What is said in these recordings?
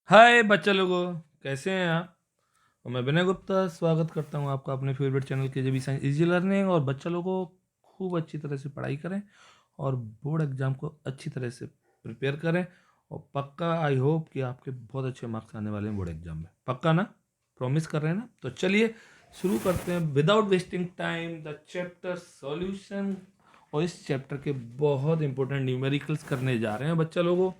हाय बच्चा लोगों, कैसे हैं आप? और मैं विनय गुप्ता स्वागत करता हूं आपका अपने फेवरेट चैनल के जेबी साइंस इजी लर्निंग। और बच्चा लोगों, खूब अच्छी तरह से पढ़ाई करें और बोर्ड एग्जाम को अच्छी तरह से प्रिपेयर करें। और पक्का आई होप कि आपके बहुत अच्छे मार्क्स आने वाले हैं बोर्ड एग्जाम में। पक्का ना? प्रॉमिस कर रहे हैं ना? तो चलिए शुरू करते हैं without wasting time the chapter solution. और इस चैप्टर के बहुत इंपॉर्टेंट न्यूमेरिकल्स करने जा रहे हैं बच्चा लोगों।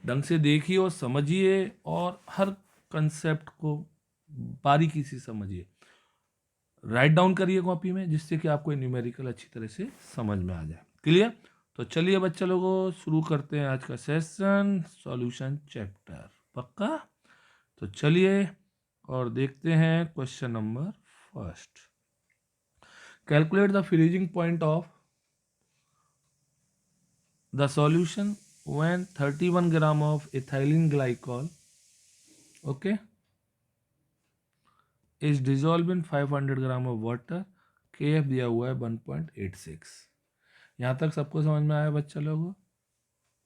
ढंग से देखिए और समझिए और हर कंसेप्ट को बारीकी से समझिए। राइट डाउन करिए कॉपी में, जिससे कि आपको न्यूमेरिकल अच्छी तरह से समझ में आ जाए। क्लियर? तो चलिए बच्चा लोगों, शुरू करते हैं आज का सेशन सॉल्यूशन चैप्टर। पक्का? तो चलिए और देखते हैं question number first. Calculate the freezing point of the solution when 31 gram of ethylene glycol, okay, is dissolve in 500 gram of water. के एफ दिया हुआ है 1.86। यहाँ तक सबको समझ में आया बच्चा लोगों?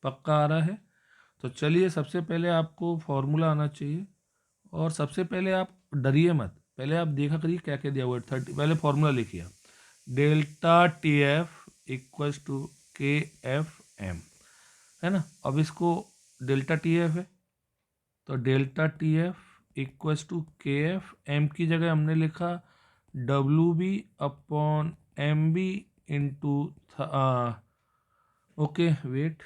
पक्का आ रहा है? तो चलिए सबसे पहले आपको फॉर्मूला आना चाहिए। और सबसे पहले आप डरिए मत, पहले आप देखा करिए क्या क्या दिया हुआ है। 30, पहले फॉर्मूला लिखिए आप। Delta T F equals to K F M, है ना? अब इसको डेल्टा टी एफ है तो delta T F equals to K F M की जगह हमने लिखा W B upon M B into okay wait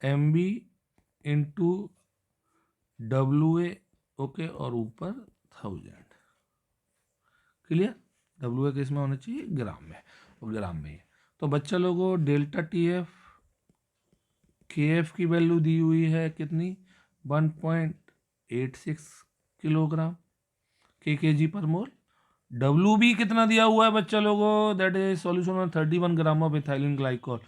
M B into W A, okay, और ऊपर 1000। क्लियर? डब्ल्यू ए किस में होना चाहिए? ग्राम में, और ग्राम में ही। तो बच्चा लोगों delta T F K F की वैल्यू दी हुई है कितनी? 1.86 किलोग्राम के जी पर मोल। डब्ल्यू बी कितना दिया हुआ है बच्चा लोगों? That is solution of 31 gram of ethylene glycol.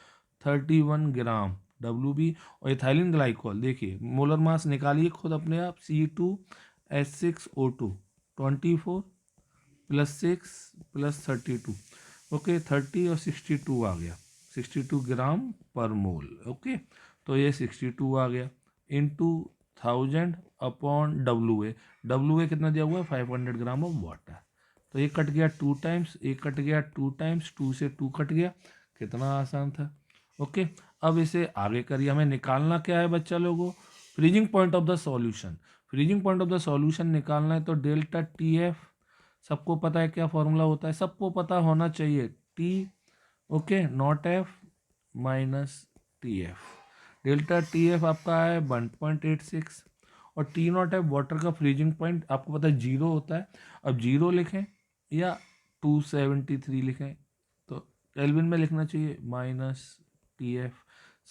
31 gram W B और इथाइलिन ग्लाइकोल। देखिए मोलर मास निकालिए खुद अपने आप। C2H6O2 24 प्लस 6 प्लस 32, ओके, 30 और 62 आ गया। 62 ग्राम पर मोल, ओके। तो ये 62 आ गया इंटू 1000 अपॉन डब्ल्यू ए कितना दिया हुआ है? 500 ग्राम ऑफ वाटर। तो ये कट गया 2 टाइम्स, ये कट गया 2 टाइम्स, 2 से 2 कट गया। कितना आसान था, ओके। अब इसे आगे करिए। हमें निकालना क्या है बच्चा लोगों? Freezing point of the solution. Freezing point of the solution निकालना है तो डेल्टा टी एफ, सबको पता है क्या फॉर्मूला होता है? सबको पता होना चाहिए। T, okay, not F minus T F. Delta T F आपका है 1.86 और टी नॉट एफ वाटर का फ्रीजिंग पॉइंट आपको पता है 0 होता है। अब 0 लिखें या 273 लिखें, तो केल्विन में लिखना चाहिए माइनस टी एफ।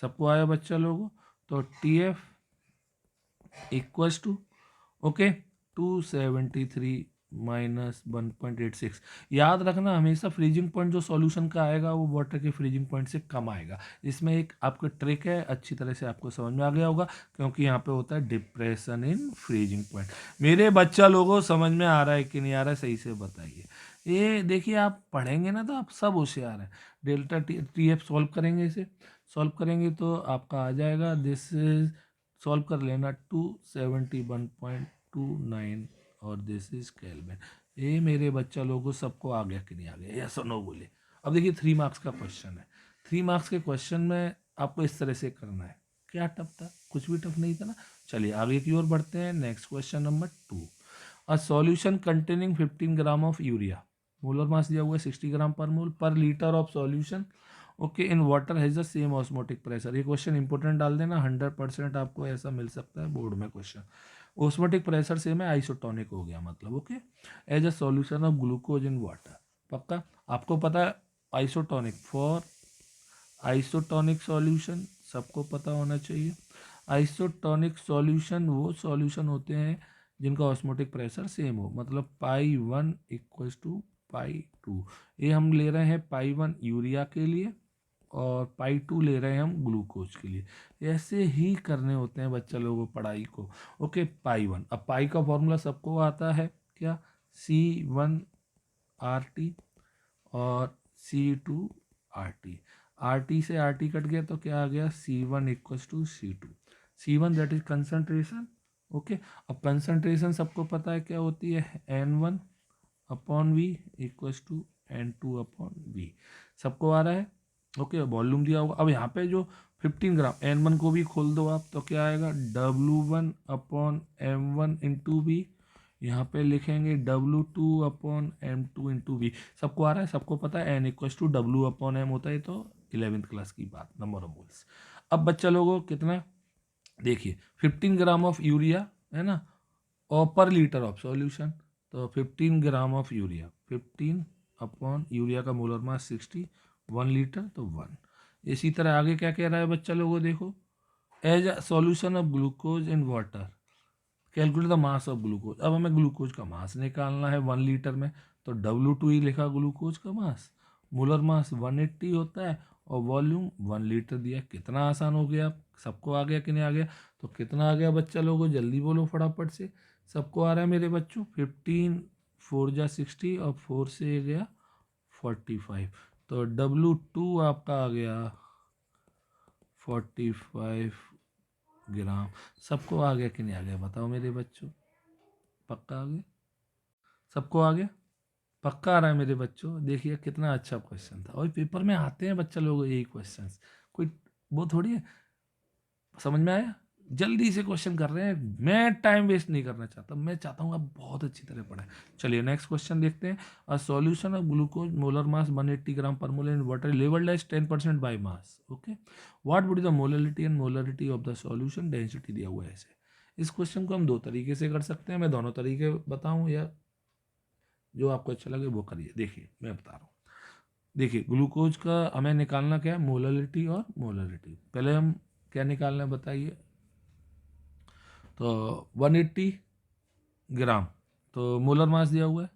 सबको आया बच्चा लोगों? तो T F equals to, okay, 273 minus 1.86। याद रखना हमेशा फ्रीजिंग पॉइंट जो सॉल्यूशन का आएगा वो वाटर के फ्रीजिंग पॉइंट से कम आएगा। इसमें एक आपका ट्रिक है, अच्छी तरह से आपको समझ में आ गया होगा, क्योंकि यहाँ पे होता है डिप्रेशन इन फ्रीजिंग पॉइंट। मेरे बच्चा लोगों समझ में आ रहा है कि नहीं आ रहा है? सही से बताइए। ये देखिए आप पढ़ेंगे ना तो आप सब होशियार हैं। डेल्टा टी एफ सॉल्व करेंगे, इसे सॉल्व करेंगे तो आपका आ जाएगा, दिस इज, सॉल्व कर लेना, 271.29 और दिस इज केल्विन। ये मेरे बच्चा लोगों सबको आ गया कि नहीं आ गया? यस और नो बोले। अब देखिए 3 मार्क्स का क्वेश्चन है। 3 मार्क्स के क्वेश्चन में आपको इस तरह से करना है। क्या टफ था? कुछ भी टफ नहीं था ना। चलिए आगे की ओर बढ़ते हैं। Next question number 2। A solution containing 15 gram of urea, molar mass दिया हुआ है 60 ग्राम पर मोल पर litre of solution, okay, in water has the same osmotic pressure. ये क्वेश्चन इंपॉर्टेंट डाल देना, 100% आपको ऐसा मिल सकता है बोर्ड में क्वेश्चन। ऑस्मोटिक प्रेशर सेम है, आइसोटोनिक हो गया मतलब, okay. As a solution of glucose in water. पक्का आपको पता है आइसोटोनिक, फॉर आइसोटोनिक सॉल्यूशन सबको पता होना चाहिए। आइसोटोनिक सॉल्यूशन वो सॉल्यूशन होते हैं जिनका ऑस्मोटिक प्रेशर सेम हो, मतलब पाई 1 इक्वल्स टू पाई 2। ये हम ले रहे हैं पाई 1 यूरिया के लिए और पाई 2 ले रहे हैं हम ग्लूकोज के लिए। ऐसे ही करने होते हैं बच्चा लोगों पढ़ाई को, ओके। पाई 1, अब पाई का फॉर्मूला सबको आता है क्या? C1 RT और C2 RT। आर टी से आर टी कट गया तो क्या आ गया, C1 equals to C2। C1 that is concentration. Okay, अब कंसंट्रेशन सबको पता है क्या होती है, N1 upon V equals to N2 upon V, सबको आ रहा है। ओके, वॉल्यूम दिया होगा। अब यहाँ पे जो 15 ग्राम, N1 को भी खोल दो आप तो क्या आएगा, W1 upon M1 into we, यहाँ पे लिखेंगे W2 upon M2 into we. सबको आ रहा है, सबको पता है N equals to W upon M होता है, तो 11th क्लास की बात, नंबर ऑफ मोल्स। अब बच्चा लोगों कितना, देखिए 15 ग्राम ऑफ यूरिया है ना, और पर लीटर ऑफ सॉल्यूशन, तो 15 ग्राम ऑफ यूरिया, 15 अपॉन यूरिया का मोलर मास 60, 1 लीटर तो 1। इसी तरह आगे क्या कह रहा है बच्चा लोगों, देखो as a solution of glucose in water calculate the mass of glucose. अब हमें ग्लूकोज का मास निकालना है 1 लीटर में, तो W2 ही लिखा ग्लूकोज का मास, मोलर मास 180 होता है और वॉल्यूम 1 लीटर दिया। कितना आसान हो गया, सबको आ गया कि नहीं आ गया, तो कितना आ गया बच्चा लोगों, जल्दी बोलो फटाफट से, सबको आ रहा है मेरे बच्चों, 15 4 जा 60 और 4 से गया 45, तो W2 आपका आ गया 45 ग्राम। सबको आ गया कि नहीं आ गया, बताओ मेरे बच्चों, पक्का आ गया, सबको आ गया, पक्का आ रहा है मेरे बच्चों। देखिए कितना अच्छा क्वेश्चन था, और पेपर में आते हैं बच्चा लोग यही क्वेश्चंस, कोई वो थोड़ी है। समझ में आया, जल्दी से क्वेश्चन कर रहे हैं, मैं टाइम वेस्ट नहीं करना चाहता, मैं चाहता हूँ आप बहुत अच्छी तरह पढ़ें। चलिए नेक्स्ट क्वेश्चन देखते हैं। A solution of glucose molar mass 180 gram per mole in water labelled as 10% by mass. Okay, what would be the molarity and molarity of the solution, density दिया हुआ है ऐसे। इस क्वेश्चन को हम दो तरीके से कर सकते हैं, मैं दोनों तरीके बताऊं या जो आपको अच्छा लगे वो करिए। देखिए मैं बता रहा हूँ, देखिए ग्लूकोज का हमें निकालना क्या है, मोलरिटी और मोलरिटी। पहले हम क्या निकालना है बताइए, तो 180 ग्राम, तो मोलर मास दिया हुआ है,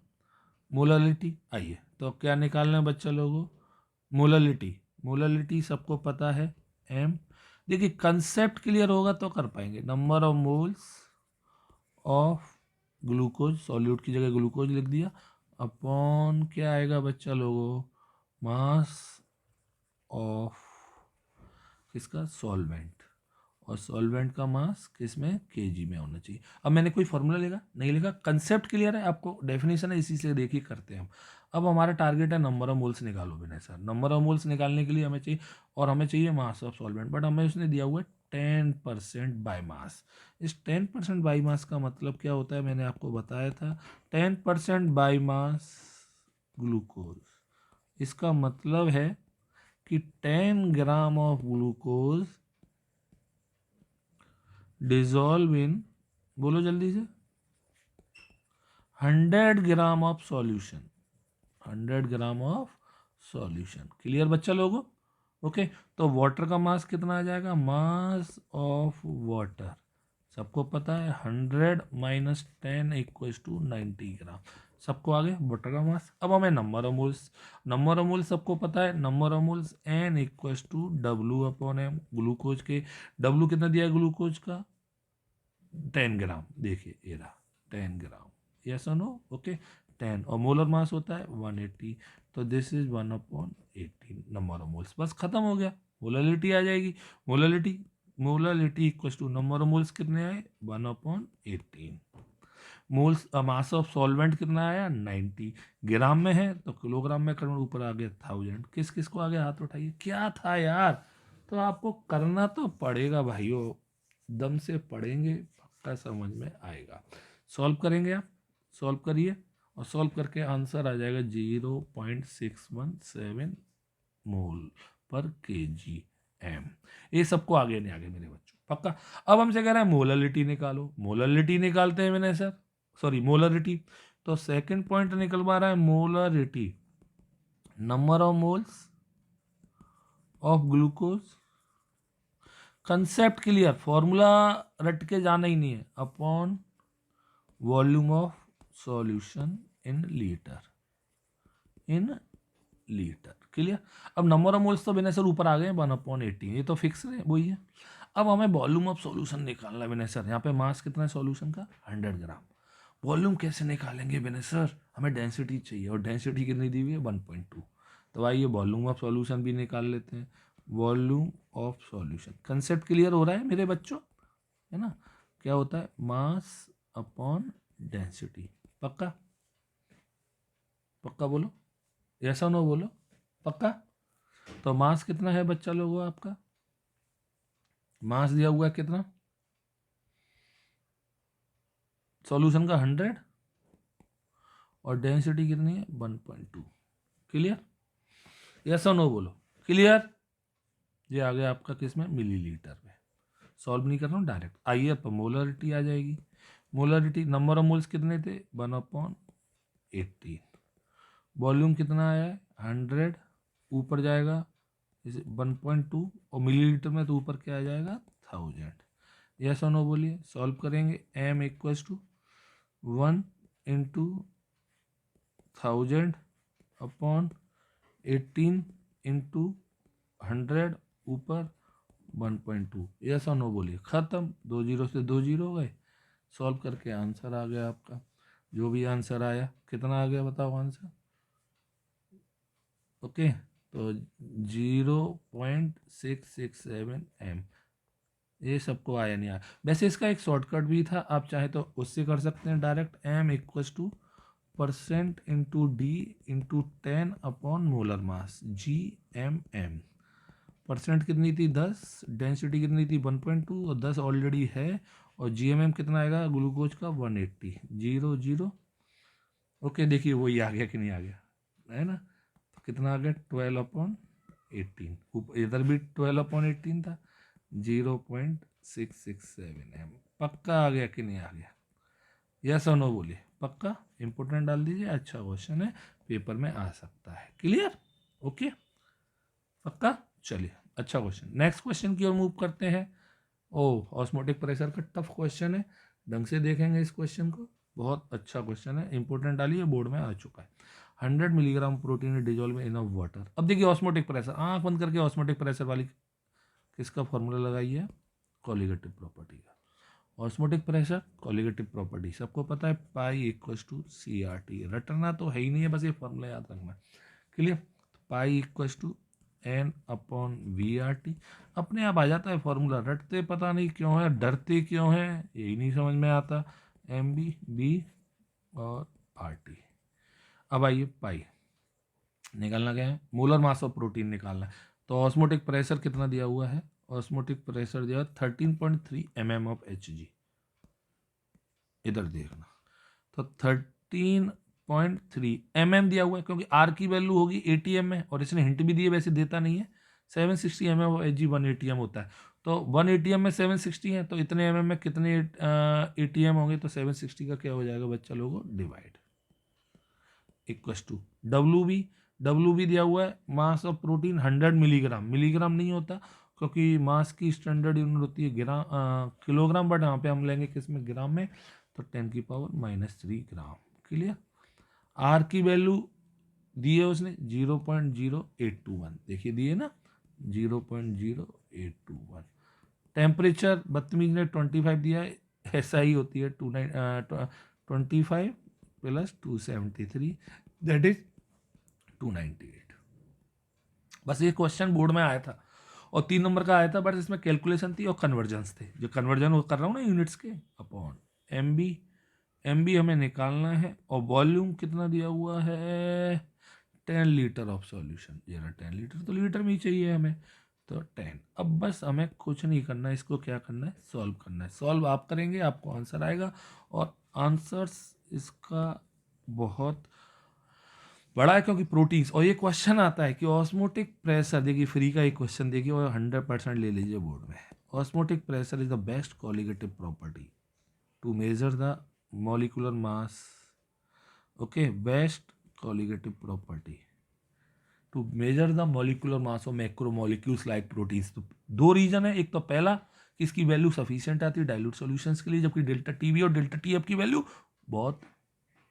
मोलरिटी आइए, तो क्या निकालना है बच्चा लोगों, मोलरिटी। मोलरिटी सबको पता है M। देखिए कंसेप्ट क्लियर होगा तो कर पाएंगे, number of moles of glucose, solute की जगह ग्लूकोज लिख दिया, अपॉन क्या आएगा बच्चा लोगों, मास ऑफ किसका, सॉल्वेंट, और सॉल्वेंट का मास किसमें, केजी में होना चाहिए। अब मैंने कोई फॉर्मूला लिखा नहीं, लिखा, कंसेप्ट क्लियर है आपको, डेफिनेशन है, इसी से देखिए करते हैं हम। अब हमारा टारगेट है नंबर ऑफ मोल्स निकालो बिना सर, नंबर ऑफ मोल्स निकालने के लिए हमें चाहिए, और हमें चाहिए मास ऑफ सॉल्वेंट, बट हमें उसने दिया हुआ है 10% बाय मास। इस 10% बाई मास का मतलब क्या होता है, मैंने आपको बताया था, 10% बाई मास ग्लूकोज, इसका मतलब है कि 10 ग्राम ऑफ ग्लूकोज डिजॉल्व इन, बोलो जल्दी से, 100 gram of solution, 100 gram of solution. Clear बच्चा लोगों, ओके। तो वाटर का मास कितना आ जाएगा, मास ऑफ वाटर सबको पता है 100 माइनस 10 इक्वल्स टू 90 ग्राम, सबको आगे वाटर का मास। अब हमें number of moles, number of moles सबको पता है, number of moles N equals to W upon M, glucose के W कितना दिया है ग्लूकोज का, 10 ग्राम, देखिए ये रहा 10 ग्राम, यस और नो, ओके 10, और मोलर मास होता है 180, तो this is 1/18 number of moles, बस खत्म हो गया, मोलरिटी आ जाएगी, molarity, molarity equal to number of moles कितने आए 1/18, मोल्स, मास ऑफ सॉल्वेंट कितना आया 90, ग्राम में है तो किलोग्राम में कन्वर्ट, ऊपर आ गया 1000। किस किस को आ गया, हाथ उठाइए, क्या था यार, तो आपको करना तो पड़ेगा भाइयों, दम से पढ़ेंगे पक्का समझ में आएगा। सॉल्व करेंगे आप, सॉल्व करिए, और सॉल्व करके आंसर आ जाएगा 0.617 मोल पर kg/m। ये सबको आगे नहीं आगे मेरे बच्चों, पक्का। अब हमसे कह रहा है मोलरिटी निकालो, मोलरिटी निकालते हैं मैंने सर, सॉरी मोलरिटी, तो सेकंड पॉइंट निकलवा रहा है molarity, number of moles of glucose, concept clear, formula रट के जाना ही नहीं है, upon volume of solution in litre, in litre, clear. अब नंबर ऑफ मोल्स तो बिना सर ऊपर आ गए 1/18, ये तो फिक्स है, वही है। अब हमें वॉल्यूम ऑफ सॉल्यूशन निकालना है बिना सर, यहाँ पे मास कितना है सॉल्यूशन का 100 ग्राम, वॉल्यूम कैसे निकालेंगे बिना सर, हमें डेंसिटी चाहिए, और डेंसिटी कितनी दी हुई है 1.2, तो आइए वॉल्यूम ऑफ सॉल्यूशन भी निकाल लेते हैं। Volume of solution, concept clear हो रहा है मेरे बच्चों, है ना? क्या होता है? Mass upon density. पक्का? पक्का बोलो, ऐसा नो बोलो, पक्का? तो मास कितना है बच्चा लोगों आपका? मास दिया हुआ है कितना? सॉल्यूशन का 100 और डेंसिटी कितनी है? 1.2। क्लियर? ऐसा नो बोलो, क्लियर? ये आ गया आपका किस में? मिलीलीटर में। सॉल्व नहीं कर रहा हूँ, डायरेक्ट। आइए अब मोलरिटी आ जाएगी। मोलरिटी, नंबर ऑफ मोल्स कितने थे? 1/18। वॉल्यूम कितना आया है? 100, ऊपर जाएगा 1.2, और मिलीलीटर में तो ऊपर क्या आ जाएगा? 1000। यस और नो बोलिए। सॉल्व करेंगे। m equals to 1 into 1000 upon 18 into 100 ऊपर 1.2। यस और नो बोलिए। खत्म। 2 जीरो से 2 जीरो हो गए। सॉल्व करके आंसर आ गया आपका। जो भी आंसर आया, कितना आ गया बताओ आंसर? ओके, तो 0.667 m। ये सबको आया नहीं आया। वैसे इसका एक शॉर्टकट भी था, आप चाहे तो उससे कर सकते हैं direct. m equals two percent into D into 10 upon molar mass, GMM। Percent कितनी थी? 10। डेंसिटी कितनी थी? 1.2, और 10 ऑलरेडी है। और GMM कितना आएगा ग्लूकोज का? 180। 0 0। ओके, देखिए वही आ गया कि नहीं आ गया, है ना? तो कितना आ गया? 12/18। इधर भी 12/18 था। 0.667 m। पक्का आ गया कि नहीं आ गया? यस और नो बोलिए। पक्का? इंपोर्टेंट डाल दीजिए, अच्छा क्वेश्चन है, पेपर में आ सकता है। क्लियर? ओके, पक्का? चलिए, अच्छा क्वेश्चन। नेक्स्ट क्वेश्चन की ओर मूव करते हैं। ऑस्मोटिक प्रेशर का टफ क्वेश्चन है, ढंग से देखेंगे इस क्वेश्चन को। बहुत अच्छा क्वेश्चन है, इंपोर्टेंट डालिए, बोर्ड में आ चुका है। 100 milligram protein dissolve in water. अब देखिए ऑस्मोटिक प्रेशर, आंख बंद करके ऑस्मोटिक प्रेशर वाली किसका फॉर्मूला लगाइए? कोलिगेटिव प्रॉपर्टी का। ऑस्मोटिक प्रेशर, कोलिगेटिव प्रॉपर्टी सबको पता है, पाई इक्वल्स टू CRT। रटना तो है ही नहीं है, बस ये फॉर्मूला याद रखना। Clear? Pi equals to N/VRT। अपने आप आ जाता है फॉर्मूला, रटते पता नहीं क्यों है, डरते क्यों है, यही नहीं समझ में आता। MB और RT। अब आइए पाई निकालना क्या है? मोलर मास ऑफ प्रोटीन निकालना है। तो ऑस्मोटिक प्रेशर कितना दिया हुआ है? ऑस्मोटिक प्रेशर दिया 13.3 mm ऑफ Hg। इधर देखना, तो 13.3 mm दिया हुआ है, क्योंकि R की वैल्यू होगी ATM में, और इसने हिंट भी दिए, वैसे देता नहीं है। 760 mm ऑफ Hg 1 ATM होता है, तो 1 ATM में 760 है, तो इतने mm में कितने ATM होंगे? तो 760 का क्या हो जाएगा बच्चा लोगों? डिवाइड इक्वस टू डब्ल्यू भी दिया हुआ है। Mass of protein 100 milligram, milligram नहीं होता क्योंकि मास की स्टैंडर्ड यूनिट होती है किलोग्राम, बट यहाँ पे हम लेंगे किस में? ग्राम में। तो 10⁻³ ग्राम। क्लियर? आर की वैल्यू दी है उसने 0.0821, देखिए दिए ना, 0.0821। टेम्परेचर बदतमीज ने 25 दिया है, ऐसा ही होती है 25 प्लस 273, दैट इज 298। बस ये क्वेश्चन बोर्ड में आया था, और 3 नंबर का आया था, बट इसमें कैलकुलेशन थी और कन्वर्जन्स थे। जो कन्वर्जन कर रहा हूँ ना यूनिट्स के, अपॉन MB हमें निकालना है। और वॉल्यूम कितना दिया हुआ है? 10 लीटर ऑफ सॉल्यूशन। ये रहा 10 लीटर, तो लीटर में ही चाहिए हमें, तो 10। अब बस हमें कुछ नहीं करना है, इसको क्या करना है? सॉल्व करना है। सॉल्व आप करेंगे, आपको आंसर आएगा, और आंसर्स इसका बहुत बड़ा है, क्योंकि प्रोटीन्स। और ये क्वेश्चन आता है कि ऑस्मोटिक प्रेशर, देखिए फ्री का एक क्वेश्चन देखिए, और 100% ले लीजिए बोर्ड में। Osmotic pressure is the best colligative property to measure the molecular mass. Okay, best colligative property to measure the molecular mass of macromolecules like proteins. तो 2 रीजन है, एक तो पहला कि इसकी वैल्यू सफिशिएंट आती है डाइल्यूट सॉल्यूशंस के लिए, जबकि डेल्टा टीवी और डेल्टा टीएफ की वैल्यू बहुत,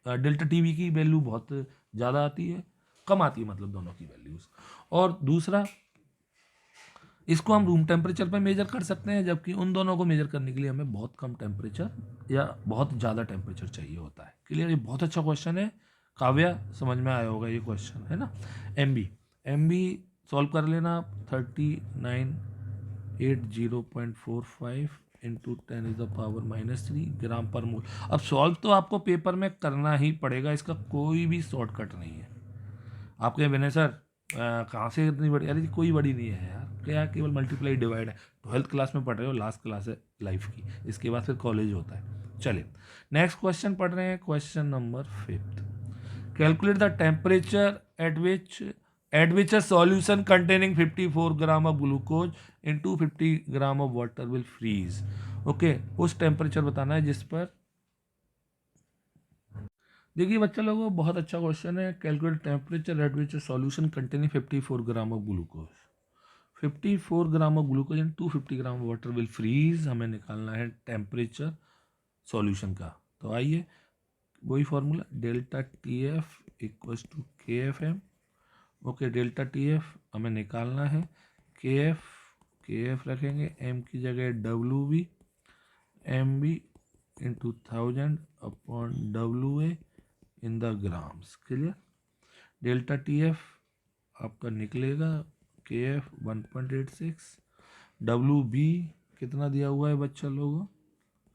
डेल्टा टीवी की वैल्यू बहुत ज़्यादा आती है, कम आती है मतलब दोनों की वैल्यूज़। और दूसरा, इसको हम रूम टेम्परेचर पे मेजर कर सकते हैं, जबकि उन दोनों को मेजर करने के लिए हमें बहुत कम टेम्परेचर या बहुत ज़्यादा टेम्परेचर चाहिए होता है। क्लियर? ये बहुत अच्छा क्वेश्चन है, काव्या समझ में आया होगा ये क्वेश्चन, है ना। MB एम भी सॉल्व कर लेना आप, 3980.45 इंटू 10⁻³ ग्राम पर मोल। अब सॉल्व तो आपको पेपर में करना ही पड़ेगा, इसका कोई भी शॉर्टकट नहीं है। आपके बिना सर कहाँ से इतनी बड़ी, अरे कोई बड़ी नहीं है यार, क्या केवल मल्टीप्लाई डिवाइड है। 12th क्लास में पढ़ रहे हो, लास्ट क्लास है लाइफ की, इसके बाद फिर कॉलेज होता है। चलिए नेक्स्ट क्वेश्चन पढ़ रहे हैं, question number 5। Calculate the temperature at which a solution containing 54 gram of glucose into 50 gram of water will freeze। Okay उस टेम्परेचर बताना है जिस पर, देखिए बच्चा लोगों बहुत अच्छा क्वेश्चन है। Calculate temperature at which solution containing 54 gram of glucose, 54 gram of glucose and 250 gram water will freeze. हमें निकालना है टेम्परेचर सॉल्यूशन का। तो आइए वही formula, delta T F equals to K F M. Okay delta T F हमें निकालना है, के एफ रखेंगे, एम की जगह W B, M B into 1000 upon W A in the grams. Clear. Delta T F आपका निकलेगा के F 1.86, W B कितना दिया हुआ है बच्चा लोगों,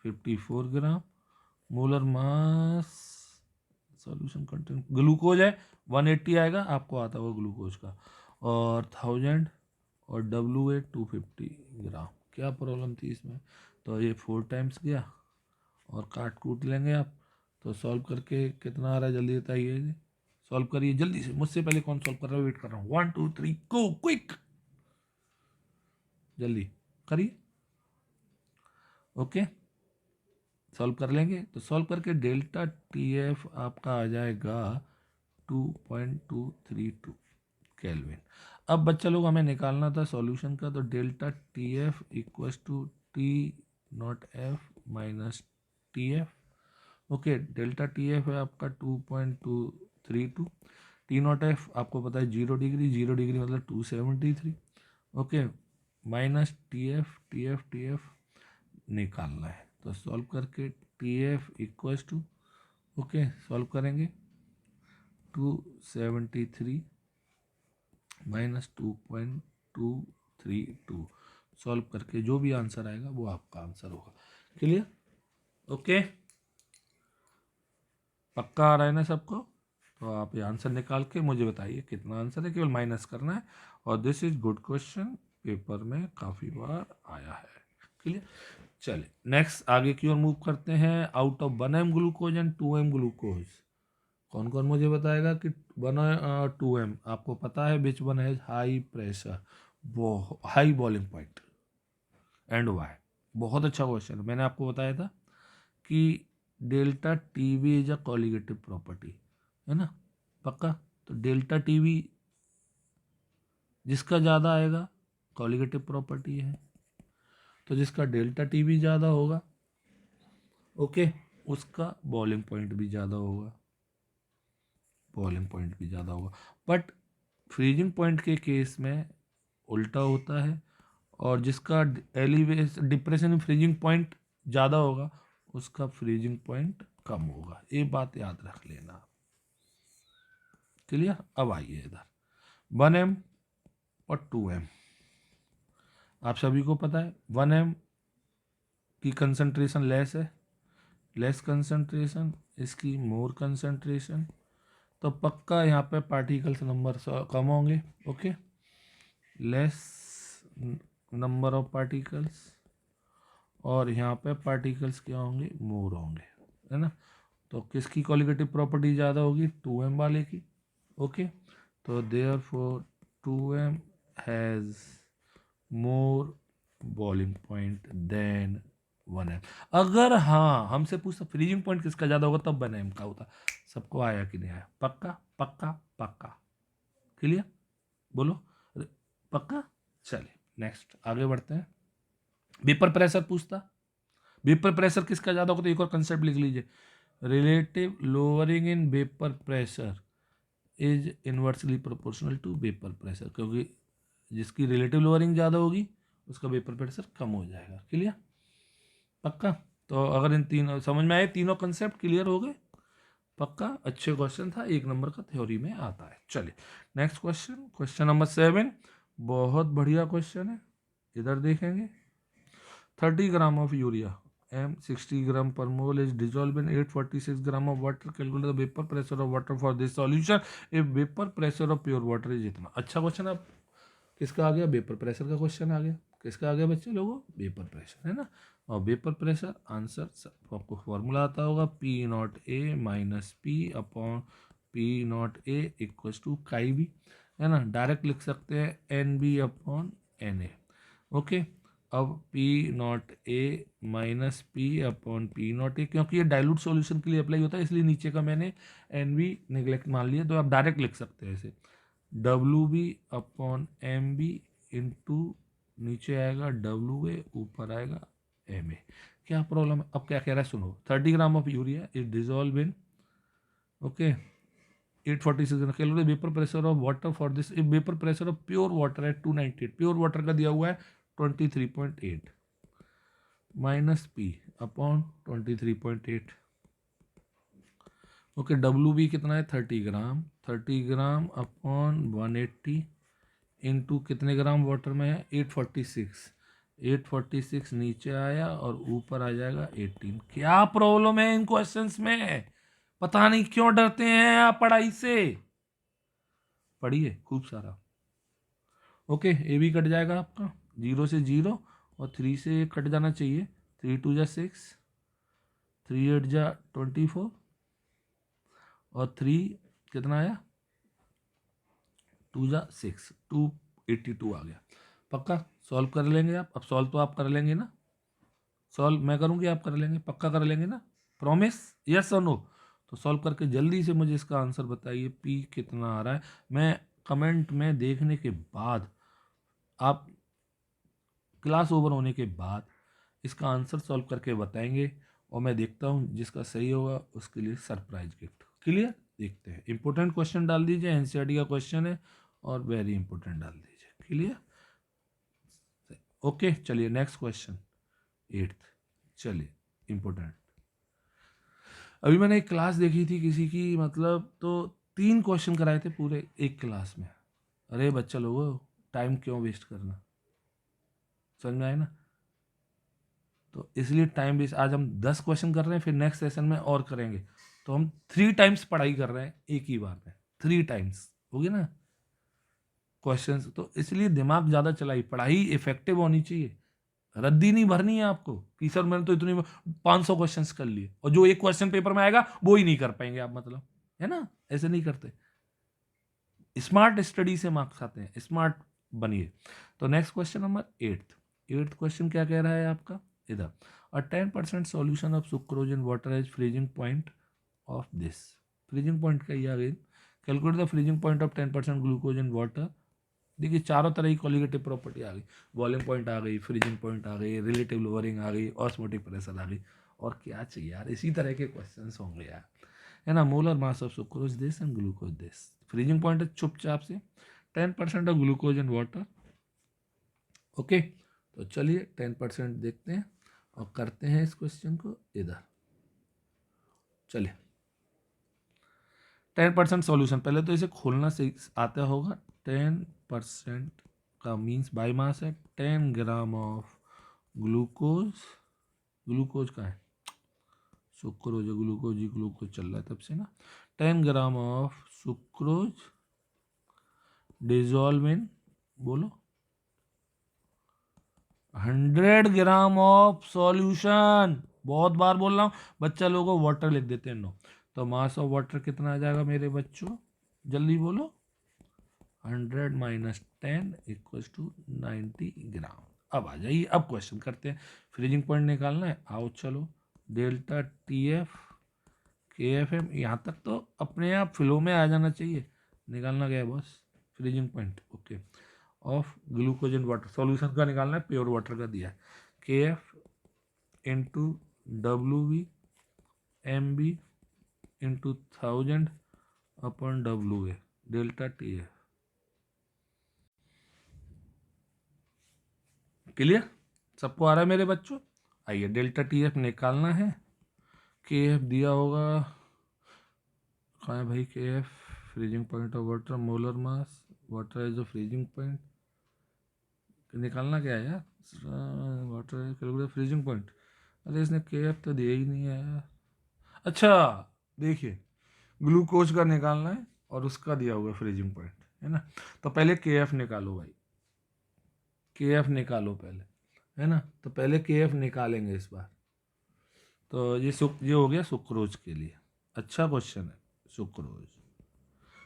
54 gram, molar mass solution content glucose है 180 आएगा, आपको आता होगा ग्लूकोज का, और 1000 और डब्ल्यू ए 250 ग्राम। क्या प्रॉब्लम थी इसमें, तो ये 4 टाइम्स गया और काट कूट लेंगे आप। तो सॉल्व करके कितना आ रहा है जल्दी बताइए, सॉल्व करिए जल्दी से, मुझसे पहले कौन सॉल्व कर रहा है, वेट कर रहा हूँ। 1 2 3 गो, क्विक जल्दी करिए। ओके सॉल्व कर लेंगे, तो सॉल्व करके डेल्टा टी एफ आपका आ जाएगा 2.232 केल्विन। अब बच्चा लोग हमें निकालना था सॉल्यूशन का, तो delta T F equals to T not F minus T F. Okay delta T F है आपका 2.232, टी नॉट एफ आपको पता है 0 डिग्री, 0 डिग्री मतलब 273। ओके माइनस टी एफ निकालना है, तो सॉल्व करके T F equals to, okay solve करेंगे 273 माइनस 2.232, सॉल्व करके जो भी आंसर आएगा वो आपका आंसर होगा। क्लियर। ओके पक्का आ रहा है ना सबको, तो आप ये आंसर निकाल के मुझे बताइए कितना आंसर है, केवल माइनस करना है। और this is good question, paper में काफ़ी बार आया है। क्लियर। चलिए नेक्स्ट आगे की ओर मूव करते हैं। Out of 1 m glucose and 2 m glucose, कौन कौन मुझे बताएगा कि 2 m आपको पता है, which one has high pressure, high boiling point and why. बहुत अच्छा क्वेश्चन, मैंने आपको बताया था कि delta T V is a colligative property, है ना पक्का। तो डेल्टा टी वी जिसका ज़्यादा आएगा कॉलिगेटिव प्रॉपर्टी है, तो जिसका डेल्टा टी वी ज़्यादा होगा ओके उसका बॉइलिंग पॉइंट भी ज़्यादा होगा, बट फ्रीजिंग पॉइंट के केस में उल्टा होता है, और जिसका एलिवेशन डिप्रेशन फ्रीजिंग पॉइंट ज़्यादा होगा उसका फ्रीजिंग पॉइंट कम होगा, ये बात याद रख लेना। क्लियर। अब आइए इधर 1 m और 2 m, आप सभी को पता है 1 m की कंसंट्रेशन लेस है, लेस कंसंट्रेशन, इसकी मोर कंसंट्रेशन, तो पक्का यहाँ पे पार्टिकल्स नंबर कम होंगे। Okay less number of particles, और यहाँ पे पार्टिकल्स क्या होंगे, मोर होंगे, है ना। तो किसकी कॉलिगेटिव प्रॉपर्टी ज़्यादा होगी, 2 m वाले की। ओके तो therefore 2 m has more boiling point than 1 m। अगर हाँ हमसे पूछता फ्रीजिंग पॉइंट किसका ज़्यादा होगा तब 1 m का होता। सबको आया कि नहीं आया, पक्का पक्का पक्का। क्लियर बोलो पक्का। चलिए नेक्स्ट आगे बढ़ते हैं। वेपर प्रेशर पूछता, वेपर प्रेशर किसका ज़्यादा होगा, तो एक और कंसेप्ट लिख लीजिए, relative lowering in vapour pressure is inversely proportional to vapour pressure, क्योंकि जिसकी रिलेटिव लोअरिंग ज़्यादा होगी उसका वेपर प्रेशर कम हो जाएगा। क्लियर पक्का। तो अगर इन तीनों समझ में आए, तीनों कंसेप्ट क्लियर हो गए, पक्का अच्छे क्वेश्चन था, 1 नंबर का थ्योरी में आता है। चलिए नेक्स्ट क्वेश्चन, क्वेश्चन नंबर 7, बहुत बढ़िया क्वेश्चन है, इधर देखेंगे। 30 gram of urea m 60 gram per mole is dissolve in 846 gram of water, calculate the vapour pressure of water for this solution if vapour pressure of pure water is इतना। अच्छा question है। किसका आ गया? Vapour pressure का question आ गया। किसका आ गया बच्चे लोगों? वेपर प्रेशर, है ना। और वेपर प्रेशर आंसर आपको फॉर्मूला आता होगा, P naught A minus P upon P naught A equal to chi B, है ना। डायरेक्ट लिख सकते हैं N B upon N A. Okay, अब P naught A minus P upon P naught A, क्योंकि ये डाइल्यूट सॉल्यूशन के लिए अप्लाई होता है इसलिए नीचे का मैंने एन बी निगलेक्ट मान लिया, तो आप डायरेक्ट लिख सकते हैं ऐसे, W B upon M B into नीचे आएगा डब्ल्यू ए, ऊपर आएगा एम ए। क्या प्रॉब्लम है? अब क्या कह रहा है सुनो, 30 gram of urea is dissolve in, okay, 846 calorie vapour pressure of water for this, vapour pressure of pure water है 298, प्योर वाटर का दिया हुआ है 23.8 minus P upon 23.8। Okay, W B कितना है? 30 ग्राम अपॉन 180 इंटू कितने ग्राम वाटर में है? 846 नीचे आया और ऊपर आ जाएगा 18। क्या प्रॉब्लम है इन क्वेश्चंस में? पता नहीं क्यों डरते हैं आप पढ़ाई से। पढ़िए खूब सारा। ओके, ए भी कट जाएगा आपका, 0 से 0 और 3 से कट जाना चाहिए, 3 2 जा 6, 3 8 जा 24 और 3 कितना आया? 2 जा 6, 282 आ गया। पक्का सॉल्व कर लेंगे आप? अब सॉल्व तो आप कर लेंगे ना? सॉल्व मैं करूँगी, आप कर लेंगे? पक्का कर लेंगे ना? प्रॉमिस? यस और नो? तो सॉल्व करके जल्दी से मुझे इसका आंसर बताइए, पी कितना आ रहा है। मैं कमेंट में देखने के बाद, आप क्लास ओवर होने के बाद इसका आंसर सॉल्व करके बताएंगे और मैं देखता हूँ जिसका सही होगा उसके लिए सरप्राइज गिफ्ट। क्लियर? देखते हैं। इंपॉर्टेंट क्वेश्चन डाल दीजिए, एनसीईआरटी का क्वेश्चन है और वेरी इंपॉर्टेंट डाल दीजिए। क्लियर? ओके, चलिए नेक्स्ट क्वेश्चन 8th। चलिए इंपॉर्टेंट। अभी मैंने एक क्लास देखी थी किसी की, मतलब तो 3 क्वेश्चन कराए थे पूरे एक क्लास में। अरे बच्चा लोगों, टाइम क्यों वेस्ट करना? समझ में आए ना? तो इसलिए टाइम वेस्ट, आज हम 10 क्वेश्चन कर रहे हैं, फिर नेक्स्ट सेशन में और करेंगे, तो हम 3 टाइम्स पढ़ाई कर रहे हैं एक ही बार में, 3 टाइम्स होगी ना क्वेश्चंस। तो इसलिए दिमाग ज़्यादा चलाई, पढ़ाई इफेक्टिव होनी चाहिए, रद्दी नहीं भरनी है आपको कि सर मैंने तो इतनी 500 क्वेश्चंस कर लिए और जो एक क्वेश्चन पेपर में आएगा वो ही नहीं कर पाएंगे आप, मतलब, है ना। ऐसे नहीं करते। स्मार्ट स्टडी से मार्क्स आते हैं, स्मार्ट बनिए। तो next question number 8th question क्या कह रहा है आपका इधर, a 10% solution of sucrose in water as freezing point of this. Freezing point का ये again, calculate the freezing point of 10% glucose in water. देखिए चारों तरह की क्वालिटेटिव प्रॉपर्टी आ गई, बॉइलिंग पॉइंट आ गई, फ्रीजिंग पॉइंट आ गई, रिलेटिव लोअरिंग आ गई, ऑस्मोटिक प्रेशर आ गई, और क्या चाहिए यार, इसी तरह के क्वेश्चंस होंगे यार, है ना। Molar mass of sucrose this and glucose this, freezing point है चुपचाप से 10% of glucose in water. Okay, तो चलिए 10% देखते हैं और करते हैं इस क्वेश्चन को इधर। चलिए 10% सॉल्यूशन, पहले तो इसे खोलना से आता होगा। 10% का मीन्स बाई मास है, 10 ग्राम ऑफ ग्लूकोज, ग्लूकोज का है सुक्रोज, ग्लूकोज ही ग्लूकोज चल रहा है तब से ना। 10 gram of sucrose dissolve in, बोलो, 100 ग्राम ऑफ सॉल्यूशन। बहुत बार बोल रहा हूँ, बच्चा लोगों वाटर लिख देते हैं नो। तो मास ऑफ वाटर कितना आ जाएगा मेरे बच्चों, जल्दी बोलो। 100 माइनस 10 इक्वल्स टू 90 ग्राम। अब आ जाइए, अब क्वेश्चन करते हैं। फ्रीजिंग पॉइंट निकालना है, आओ चलो। Delta T F K F M, यहाँ तक तो अपने आप फ्लो में आ जाना चाहिए। निकालना गया बस freezing point, okay, of glucose in water. Solution का निकालना है, प्योर वाटर का दिया है, K F into W B M B into 1000 upon W A, delta T F. Clear? सबको आ रहा है मेरे बच्चों? आइए डेल्टा टी एफ निकालना है। के एफ दिया होगा कहाँ है भाई के F, freezing point of water, molar mass, water is the freezing point, निकालना क्या है यार, वाटर कैलकुलेट फ्रीजिंग पॉइंट। अरे इसने के एफ तो दिया ही नहीं है यार। अच्छा देखिए, ग्लूकोज का निकालना है और उसका दिया हुआ फ्रीजिंग पॉइंट है ना, तो पहले के एफ निकालो भाई, के एफ निकालो पहले, है ना, तो पहले के एफ निकालेंगे इस बार। तो ये हो गया सुक्रोज के लिए, अच्छा क्वेश्चन है सुक्रोज।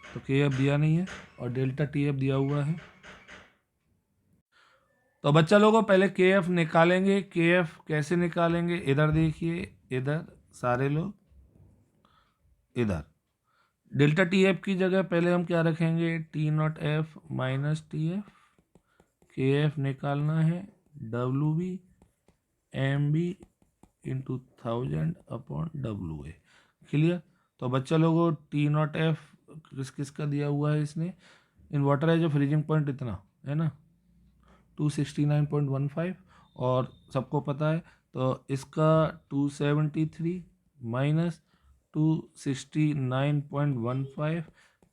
तो के एफ दिया नहीं है और डेल्टा टी एफ दिया हुआ है। तो बच्चा लोगों पहले के एफ निकालेंगे। के एफ कैसे निकालेंगे, इधर देखिए, इधर सारे लोग, इधर डेल्टा टी एफ की जगह पहले हम क्या रखेंगे, T not F minus T F. K F निकालना है W B M B into 1000 upon W A. Clear. तो बच्चा लोगों टी नॉट एफ किस किस का दिया हुआ है इसने, इन वाटर है जो फ्रीजिंग पॉइंट इतना है ना 269.15, और सबको पता है तो इसका 273 माइनस 269.15,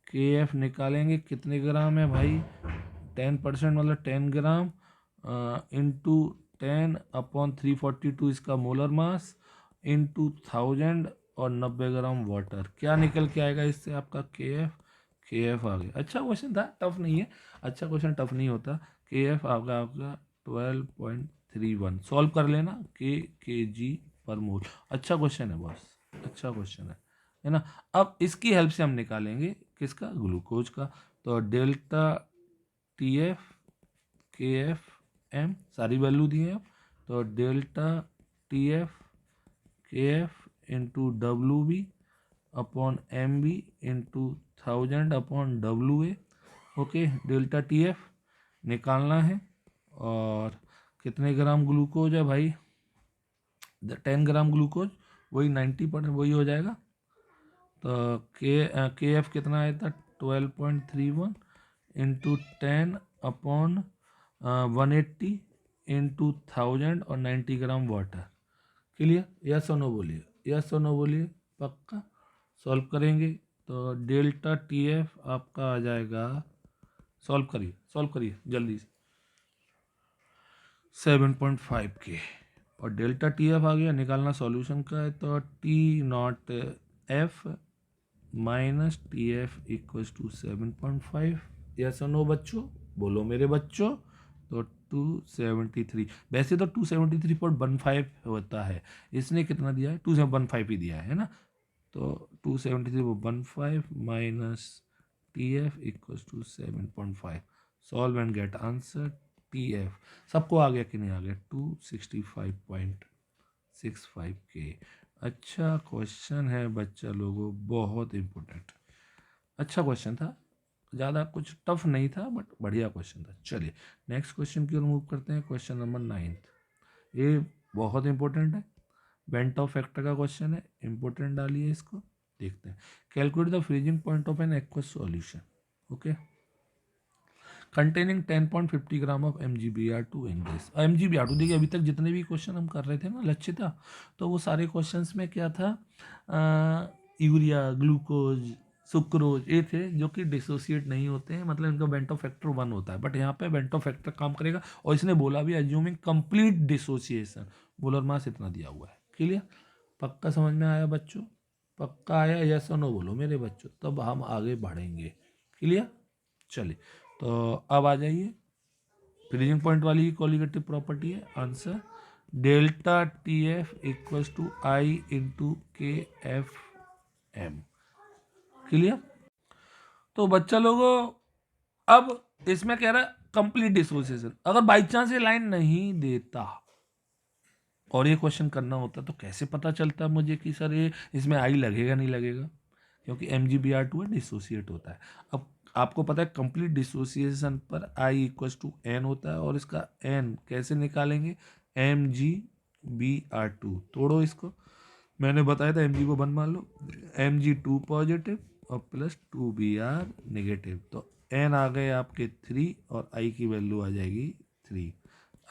के एफ निकालेंगे कितने ग्राम है भाई, 10% मतलब 10 ग्राम इंटू 10 अपॉन 342 इसका मोलर मास इंटू 1000 और 90 ग्राम वाटर। क्या निकल के आएगा इससे आपका के एफ आ गया। अच्छा क्वेश्चन था, टफ नहीं है, अच्छा क्वेश्चन टफ नहीं होता। के एफ आपका आपका 12.31, सॉल्व कर लेना, के जी पर मोल। अच्छा क्वेश्चन है बॉस, अच्छा क्वेश्चन है ना। अब इसकी हेल्प से हम निकालेंगे किसका, ग्लूकोज का। तो delta T F K F M सारी वैल्यू दी है। तो delta T F K F into W B upon M B into 1000 upon W A. Okay, delta T F निकालना है और कितने ग्राम ग्लूकोज है भाई, 10 ग्राम ग्लूकोज, वही 90% वही हो जाएगा। तो के एफ कितना आया था 12.31 इंटू 10 अपॉन 180 इंटू 1000 और 90 ग्राम वाटर। क्लियर, यस और नो बोलिए, यस और नो बोलिए, पक्का। सॉल्व करेंगे तो डेल्टा टी एफ आपका आ जाएगा, सॉल्व करिए जल्दी से, 7.5 के, और डेल्टा टी एफ आ गया, निकालना सॉल्यूशन का है। तो T not F minus T F equal to 7.5, yes और नो बच्चों, बोलो मेरे बच्चों। तो 273, वैसे तो 273.15 होता है, इसने कितना दिया है 215 ही दिया है ना। तो 273.15 minus T F equal to 7.5, solve and get answer. T F सबको आ गया कि नहीं आ गया, 265.65 के। अच्छा क्वेश्चन है बच्चा लोगों, बहुत इम्पोर्टेंट, अच्छा क्वेश्चन था, ज़्यादा कुछ टफ नहीं था बट बढ़िया क्वेश्चन था। चलिए नेक्स्ट क्वेश्चन की ओर मूव करते हैं, क्वेश्चन नंबर 9। ये बहुत इंपॉर्टेंट है, बेंटॉफ फैक्टर का क्वेश्चन है, इंपॉर्टेंट डालिए इसको, देखते हैं। Calculate the freezing point of an aqueous solution, okay, containing 10.50 gram of MgBr2 in this. MgBr2 देखिए, अभी तक जितने भी क्वेश्चन हम कर रहे थे ना लक्ष्यता, तो वो सारे क्वेश्चंस में क्या था, यूरिया, ग्लूकोज, सुक्रोज, ये थे जो कि डिसोसिएट नहीं होते हैं, मतलब इनका बेंटो फैक्टर 1 होता है, बट यहाँ पे बेंटो फैक्टर काम करेगा। और इसने बोला भी assuming complete dissociation, molar mass इतना दिया हुआ है। क्लियर, पक्का समझ में आया बच्चों, पक्का आया, यस और नो बोलो मेरे बच्चों, तब हम आगे बढ़ेंगे। क्लियर, चलिए तो अब आ जाइए, फ्रीजिंग पॉइंट वाली कोलिगेटिव प्रॉपर्टी है answer, delta T F equals to I into K F M. Clear. तो बच्चा लोगों अब इसमें कह रहा है कंप्लीट डिसोसिएशन, अगर बाई चांस ये लाइन नहीं देता और ये क्वेश्चन करना होता तो कैसे पता चलता मुझे कि सर ये इसमें आई लगेगा नहीं लगेगा, क्योंकि MgBr2 डिसोसिएट होता है। अब आपको पता है कंप्लीट डिसोसिएशन पर आई इक्वल्स टू एन होता है, और इसका एन कैसे निकालेंगे, MgBr2 तोड़ो इसको, मैंने बताया था Mg को 1 मान लो, Mg2 पॉजिटिव और प्लस 2Br नेगेटिव, तो एन आ गए आपके 3 और आई की वैल्यू आ जाएगी 3,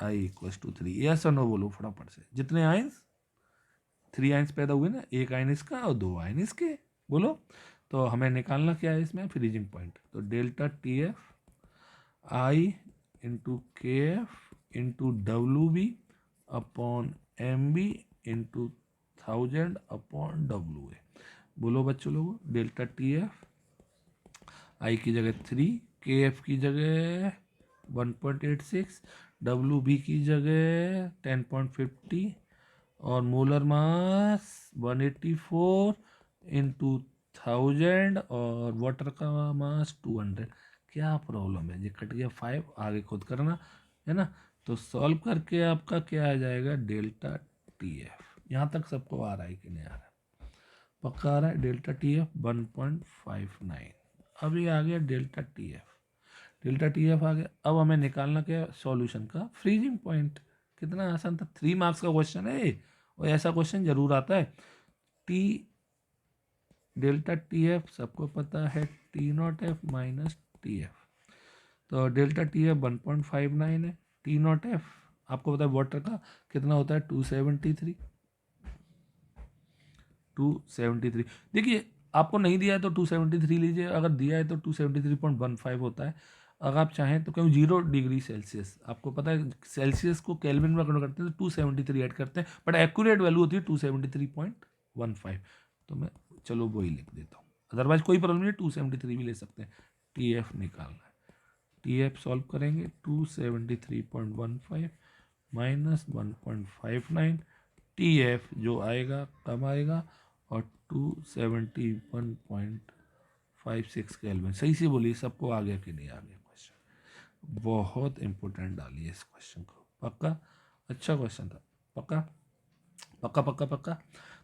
आई इक्वल्स टू 3। यस और नो बोलो फटाफट से, जितने आइंस 3 आइंस पैदा हुए ना, एक आइन इसका और 2 आइन इसके, बोलो। तो हमें निकालना क्या है इसमें, फ्रीजिंग पॉइंट। तो delta T F i into K F into W B upon M B into 1000 upon W A. बोलो बच्चों लोगों, डेल्टा टी एफ आई की जगह 3, के एफ की जगह 1.86, डब्ल्यू बी की जगह 10.50 और मोलर मास 184 इंटू 1000 और वाटर का मास 200। क्या प्रॉब्लम है, ये कट गया 5, आगे खुद करना है ना। तो सॉल्व करके आपका क्या आ जाएगा, डेल्टा टी एफ। यहाँ तक सबको आ रहा है कि नहीं आ रहा है, पक्का आ रहा है। Delta T F 1.59। अभी आ गया delta T F, delta T F आ गया। अब हमें निकालना क्या, सॉल्यूशन का फ्रीजिंग पॉइंट। कितना आसान था, 3 मार्क्स का क्वेश्चन है और ऐसा क्वेश्चन जरूर आता है। टी डेल्टा टी एफ सबको पता है, T not F minus T F. तो डेल्टा टी एफ 1.59 है, टी नॉट एफ आपको पता है वाटर का कितना होता है 273। देखिए आपको नहीं दिया है तो 273 लीजिए, अगर दिया है तो 273.15 होता है। अगर आप चाहें तो क्यों 0 डिग्री सेल्सियस, आपको पता है सेल्सियस को केल्विन में कन्वर्ट करते हैं तो 273 ऐड करते हैं, बट एक्यूरेट वैल्यू होती है 273.15। तो मैं चलो वही लिख देता हूँ, अदरवाइज कोई प्रॉब्लम नहीं, 273 भी ले सकते हैं। टी एफ निकालना है, टी एफ सॉल्व करेंगे 273.15 माइनस 1.59, टी एफ जो आएगा कम आएगा और 271.56 केल्विन। सही से बोलिए, सबको आ गया कि नहीं आ गया क्वेश्चन, बहुत इंपॉर्टेंट डालिए इस क्वेश्चन को, पक्का। अच्छा क्वेश्चन था, पक्का पक्का पक्का पक्का।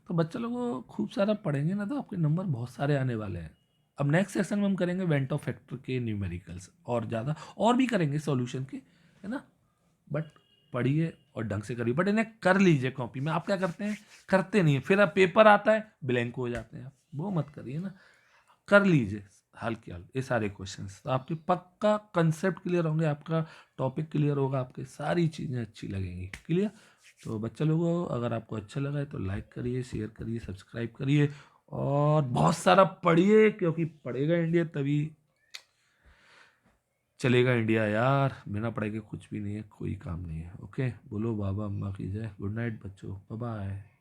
तो बच्चे लोग खूब सारा पढ़ेंगे ना तो आपके नंबर बहुत सारे आने वाले हैं। अब नेक्स्ट सेक्शन में हम करेंगे वेंट ऑफ फैक्टर के न्यूमेरिकल्स, और ज़्यादा और भी करेंगे सॉल्यूशन के, है ना। बट पढ़िए और ढंग से करिए, बट इन्हें कर लीजिए कॉपी में। आप क्या करते हैं, करते नहीं है, फिर अब पेपर आता है ब्लैंक हो जाते हैं, आप वो मत करिए ना, कर लीजिए हल्के हल्के ये सारे क्वेश्चंस, तो आपके पक्का कंसेप्ट क्लियर होंगे, आपका टॉपिक क्लियर होगा, आपके सारी चीज़ें अच्छी लगेंगी। क्लियर। तो बच्चा लोगों, अगर आपको अच्छा लगा है तो लाइक करिए, शेयर करिए, सब्सक्राइब करिए और बहुत सारा पढ़िए, क्योंकि पढ़ेगा इंडिया तभी चलेगा इंडिया यार। बिना पढ़े के कुछ भी नहीं है, कोई काम नहीं है। ओके, बोलो बाबा अम्मा की जय। गुड नाइट बच्चों, बाय बाय।